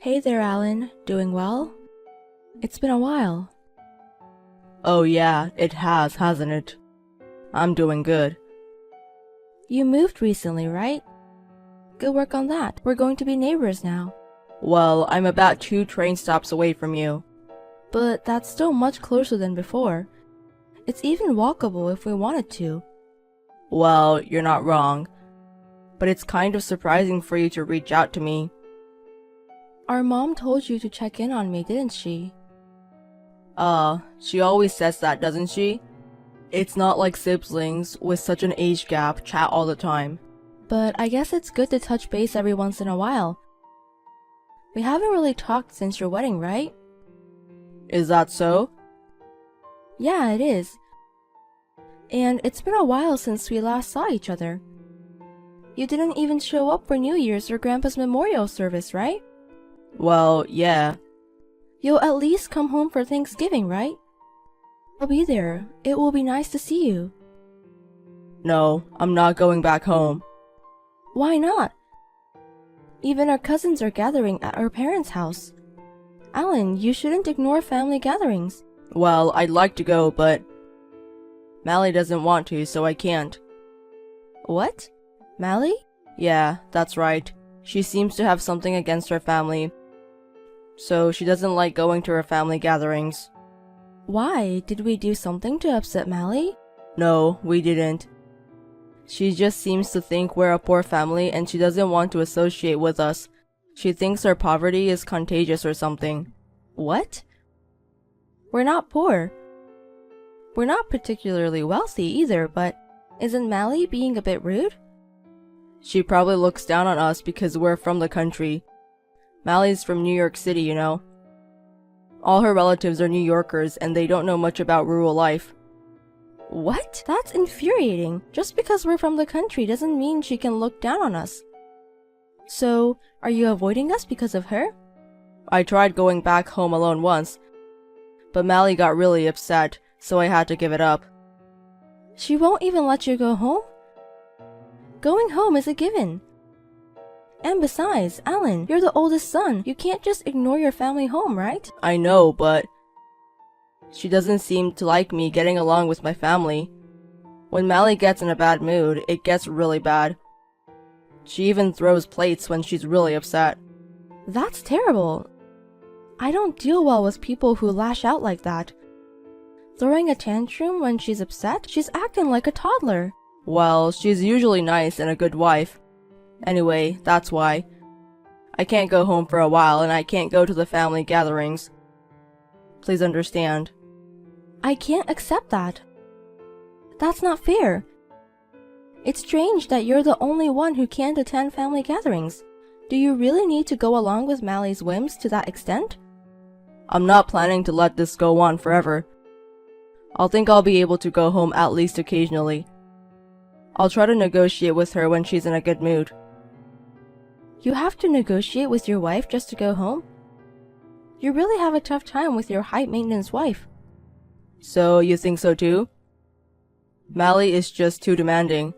Hey there, Alan. Doing well? It's been a while. Oh yeah, it has, hasn't it? I'm doing good. You moved recently, right? Good work on that. We're going to be neighbors now. Well, I'm about 2 train stops away from you. But that's still much closer than before. It's even walkable if we wanted to. Well, you're not wrong. But it's kind of surprising for you to reach out to me. Our mom told you to check in on me, didn't she? She always says that, doesn't she? It's not like siblings with such an age gap chat all the time. But I guess it's good to touch base every once in a while. We haven't really talked since your wedding, right? Is that so? Yeah, it is. And it's been a while since we last saw each other. You didn't even show up for New Year's or Grandpa's memorial service, right? Well, yeah. You'll at least come home for Thanksgiving, right? I'll be there. It will be nice to see you. No, I'm not going back home. Why not? Even our cousins are gathering at our parents' house. Alan, you shouldn't ignore family gatherings. Well, I'd like to go, but Mally doesn't want to, so I can't. What? Mally? Yeah, that's right. She seems to have something against her family, so she doesn't like going to her family gatherings. Why? Did we do something to upset Mally? No, we didn't. She just seems to think we're a poor family and she doesn't want to associate with us. She thinks our poverty is contagious or something. What? We're not poor. We're not particularly wealthy either, but isn't Mally being a bit rude? She probably looks down on us because we're from the country. Mally's from New York City, you know. All her relatives are New Yorkers and they don't know much about rural life. What? That's infuriating. Just because we're from the country doesn't mean she can look down on us. So, are you avoiding us because of her? I tried going back home alone once, but Mally got really upset, so I had to give it up. She won't even let you go home? Going home is a given. And besides, Alan, you're the oldest son. You can't just ignore your family home, right? I know, but she doesn't seem to like me getting along with my family. When Mally gets in a bad mood, it gets really bad. She even throws plates when she's really upset. That's terrible. I don't deal well with people who lash out like that. Throwing a tantrum when she's upset? She's acting like a toddler. Well, she's usually nice and a good wife. Anyway, that's why. I can't go home for a while and I can't go to the family gatherings. Please understand. I can't accept that. That's not fair. It's strange that you're the only one who can't attend family gatherings. Do you really need to go along with Mally's whims to that extent? I'm not planning to let this go on forever. I'll think I'll be able to go home at least occasionally. I'll try to negotiate with her when she's in a good mood. You have to negotiate with your wife just to go home? You really have a tough time with your high-maintenance wife. So, you think so too? Mally is just too demanding.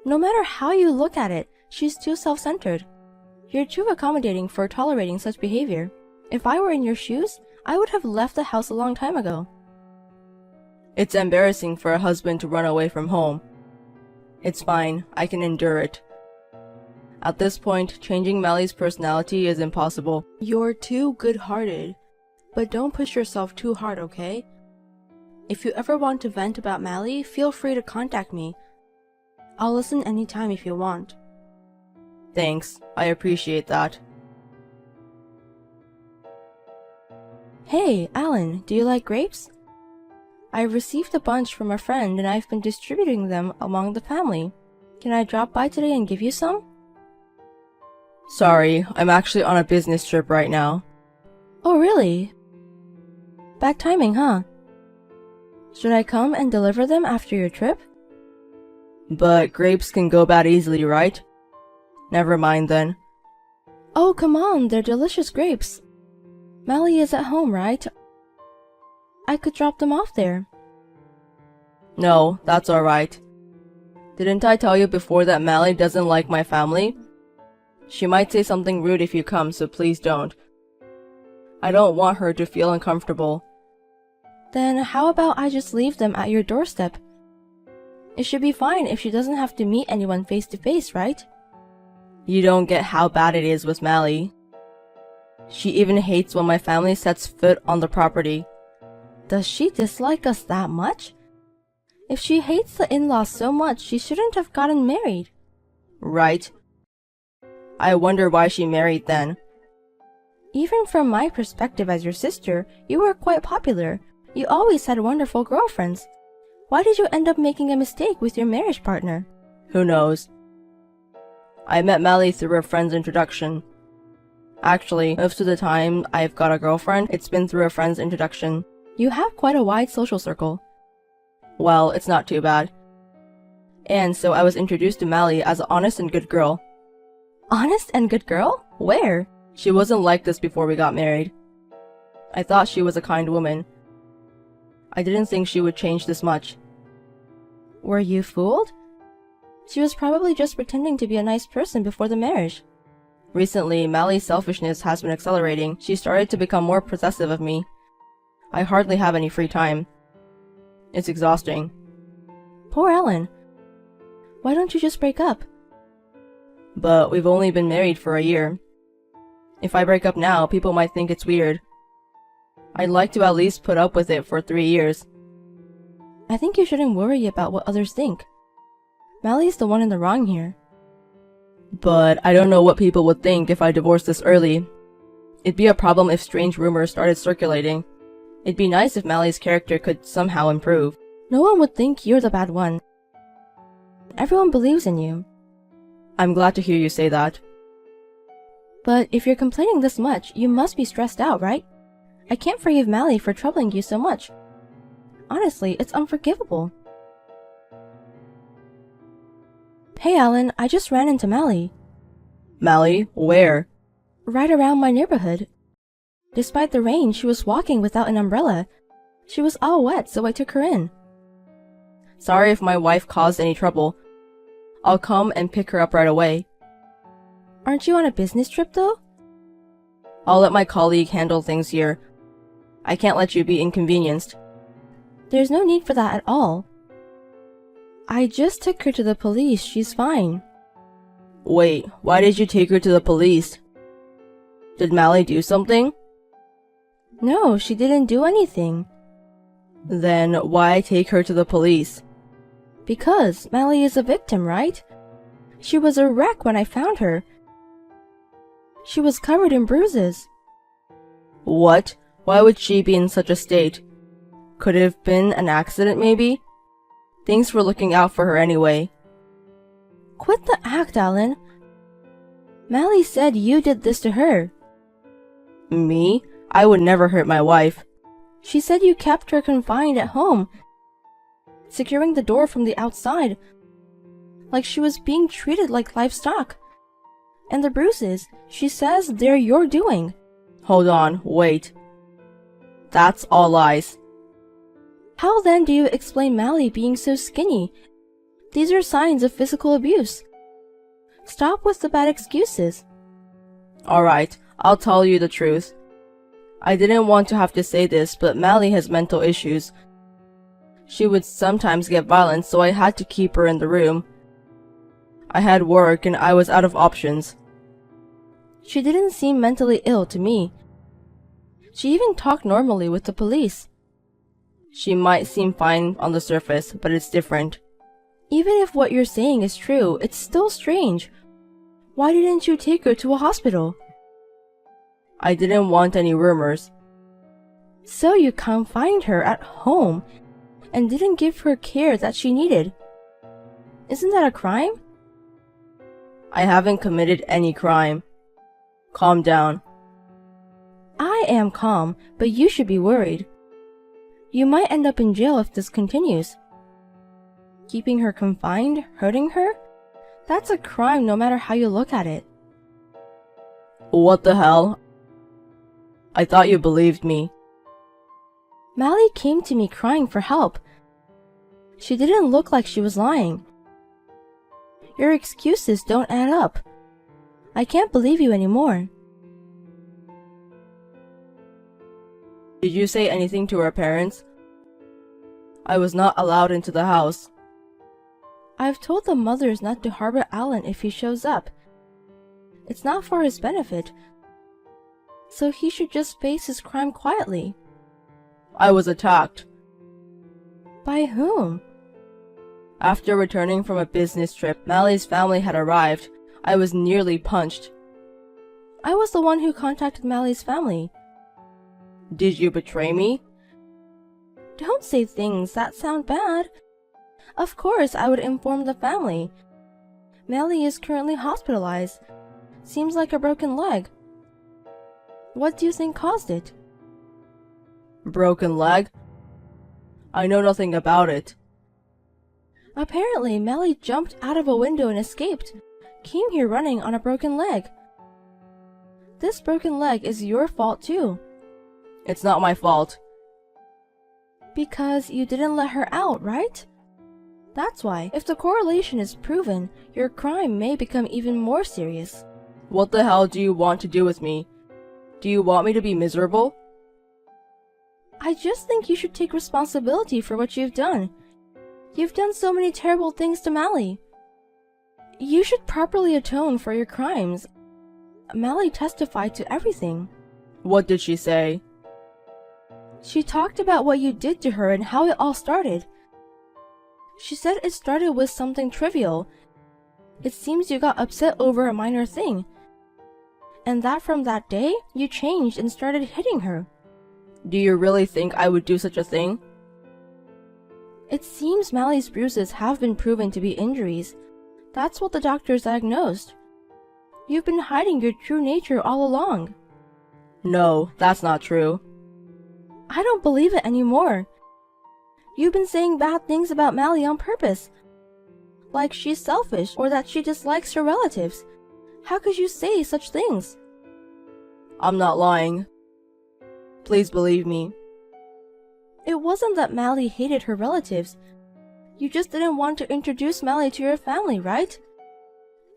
No matter how you look at it, she's too self-centered. You're too accommodating for tolerating such behavior. If I were in your shoes, I would have left the house a long time ago. It's embarrassing for a husband to run away from home. It's fine, I can endure it. At this point, changing Mally's personality is impossible. You're too good-hearted. But don't push yourself too hard, okay? If you ever want to vent about Mally, feel free to contact me. I'll listen anytime if you want. Thanks, I appreciate that. Hey, Alan, do you like grapes? I received a bunch from a friend and I've been distributing them among the family. Can I drop by today and give you some? Sorry, I'm actually on a business trip right now. Oh, really? Bad timing, huh? Should I come and deliver them after your trip? But grapes can go bad easily, right? Never mind then. Oh, come on, they're delicious grapes. Mally is at home, right? I could drop them off there. No, that's alright. Didn't I tell you before that Mally doesn't like my family? She might say something rude if you come, so please don't. I don't want her to feel uncomfortable. Then how about I just leave them at your doorstep? It should be fine if she doesn't have to meet anyone face to face, right? You don't get how bad it is with Mally. She even hates when my family sets foot on the property. Does she dislike us that much? If she hates the in-laws so much, she shouldn't have gotten married. Right. I wonder why she married then. Even from my perspective as your sister, you were quite popular. You always had wonderful girlfriends. Why did you end up making a mistake with your marriage partner? Who knows? I met Mally through a friend's introduction. Actually, most of the time I've got a girlfriend, it's been through a friend's introduction. You have quite a wide social circle. Well, it's not too bad. And so I was introduced to Mally as an honest and good girl. Honest and good girl? Where? She wasn't like this before we got married. I thought she was a kind woman. I didn't think she would change this much. Were you fooled? She was probably just pretending to be a nice person before the marriage. Recently, Mally's selfishness has been accelerating. She started to become more possessive of me. I hardly have any free time. It's exhausting. Poor Ellen. Why don't you just break up? But we've only been married for a year. If I break up now, people might think it's weird. I'd like to at least put up with it for 3 years. I think you shouldn't worry about what others think. Mally's the one in the wrong here. But I don't know what people would think if I divorced this early. It'd be a problem if strange rumors started circulating. It'd be nice if Mally's character could somehow improve. No one would think you're the bad one. Everyone believes in you. I'm glad to hear you say that. But if you're complaining this much, you must be stressed out, right? I can't forgive Mally for troubling you so much. Honestly, it's unforgivable. Hey Alan, I just ran into Mally. Mally? Where? Right around my neighborhood. Despite the rain, she was walking without an umbrella. She was all wet, so I took her in. Sorry if my wife caused any trouble. I'll come and pick her up right away. Aren't you on a business trip though? I'll let my colleague handle things here. I can't let you be inconvenienced. There's no need for that at all. I just took her to the police. She's fine. Wait, why did you take her to the police? Did Mally do something? No, she didn't do anything. Then why take her to the police? Because Mally is a victim, right? She was a wreck when I found her. She was covered in bruises. What? Why would she be in such a state? Could it have been an accident, maybe? Thanks for looking out for her anyway. Quit the act, Alan. Mally said you did this to her. Me? I would never hurt my wife. She said you kept her confined at home, securing the door from the outside, like she was being treated like livestock. And the bruises, she says they're your doing. Hold on, wait. That's all lies. How then do you explain Mally being so skinny? These are signs of physical abuse. Stop with the bad excuses. Alright, I'll tell you the truth. I didn't want to have to say this, but Mally has mental issues. She would sometimes get violent, so I had to keep her in the room. I had work and I was out of options. She didn't seem mentally ill to me. She even talked normally with the police. She might seem fine on the surface, but it's different. Even if what you're saying is true, it's still strange. Why didn't you take her to a hospital? I didn't want any rumors. So you confined her at home and didn't give her care that she needed. Isn't that a crime? I haven't committed any crime. Calm down. I am calm, but you should be worried. You might end up in jail if this continues. Keeping her confined, hurting her? That's a crime no matter how you look at it. What the hell? I thought you believed me. Mally came to me crying for help. She didn't look like she was lying. Your excuses don't add up. I can't believe you anymore. Did you say anything to her parents? I was not allowed into the house. I've told the mothers not to harbor Alan if he shows up. It's not for his benefit, so he should just face his crime quietly. I was attacked. By whom? After returning from a business trip, Mally's family had arrived. I was nearly punched. I was the one who contacted Mally's family. Did you betray me? Don't say things that sound bad. Of course I would inform the family. Mally is currently hospitalized. Seems like a broken leg. What do you think caused it? Broken leg? I know nothing about it. Apparently, Mally jumped out of a window and escaped. Came here running on a broken leg. This broken leg is your fault too. It's not my fault. Because you didn't let her out, right? That's why, if the correlation is proven, your crime may become even more serious. What the hell do you want to do with me? Do you want me to be miserable? I just think you should take responsibility for what you've done. You've done so many terrible things to Mally. You should properly atone for your crimes. Mally testified to everything. What did she say? She talked about what you did to her and how it all started. She said it started with something trivial. It seems you got upset over a minor thing. And that from that day, you changed and started hitting her. Do you really think I would do such a thing? It seems Mally's bruises have been proven to be injuries. That's what the doctors diagnosed. You've been hiding your true nature all along. No, that's not true. I don't believe it anymore. You've been saying bad things about Mally on purpose. Like she's selfish or that she dislikes her relatives. How could you say such things? I'm not lying. Please believe me. It wasn't that Mally hated her relatives. You just didn't want to introduce Mally to your family, right?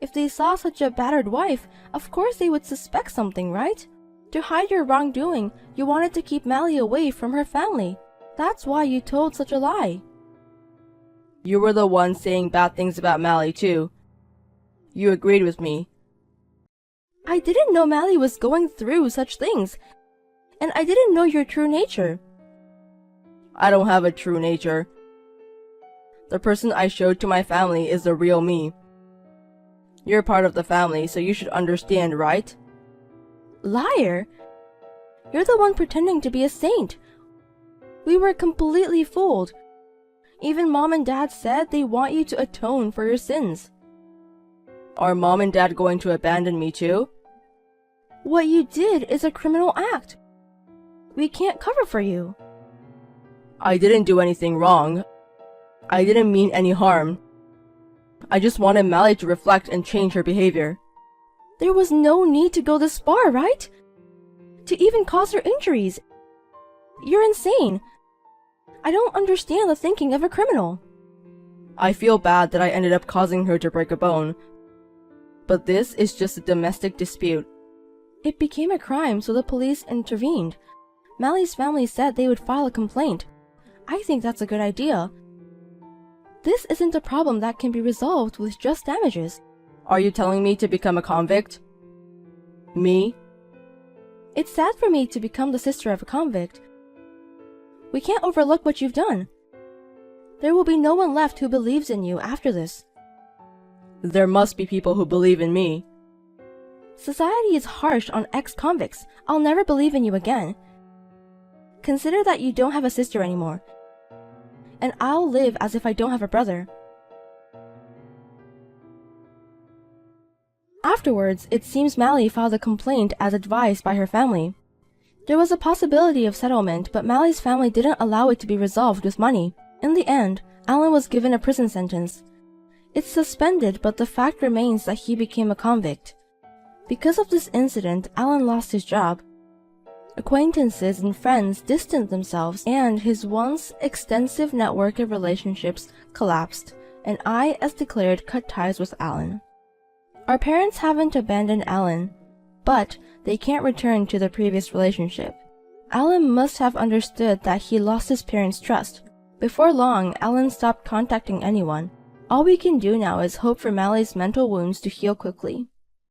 If they saw such a battered wife, of course they would suspect something, right? To hide your wrongdoing, you wanted to keep Mally away from her family. That's why you told such a lie. You were the one saying bad things about Mally, too. You agreed with me. I didn't know Mally was going through such things, and I didn't know your true nature. I don't have a true nature. The person I showed to my family is the real me. You're part of the family, so you should understand, right? Liar! You're the one pretending to be a saint. We were completely fooled. Even Mom and Dad said they want you to atone for your sins. Are Mom and Dad going to abandon me too? What you did is a criminal act. We can't cover for you. I didn't do anything wrong. I didn't mean any harm. I just wanted Mally to reflect and change her behavior. There was no need to go this far, right? To even cause her injuries. You're insane. I don't understand the thinking of a criminal. I feel bad that I ended up causing her to break a bone. But this is just a domestic dispute. It became a crime, so the police intervened. Mally's family said they would file a complaint. I think that's a good idea. This isn't a problem that can be resolved with just damages. Are you telling me to become a convict? Me? It's sad for me to become the sister of a convict. We can't overlook what you've done. There will be no one left who believes in you after this. There must be people who believe in me. Society is harsh on ex-convicts. I'll never believe in you again. Consider that you don't have a sister anymore. And I'll live as if I don't have a brother. Afterwards, it seems Mally filed a complaint as advised by her family. There was a possibility of settlement, but Mally's family didn't allow it to be resolved with money. In the end, Alan was given a prison sentence. It's suspended, but the fact remains that he became a convict. Because of this incident, Alan lost his job. Acquaintances and friends distanced themselves, and his once extensive network of relationships collapsed, and I, as declared, cut ties with Alan. Our parents haven't abandoned Alan, but they can't return to the previous relationship. Alan must have understood that he lost his parents' trust. Before long, Alan stopped contacting anyone. All we can do now is hope for Mally's mental wounds to heal quickly.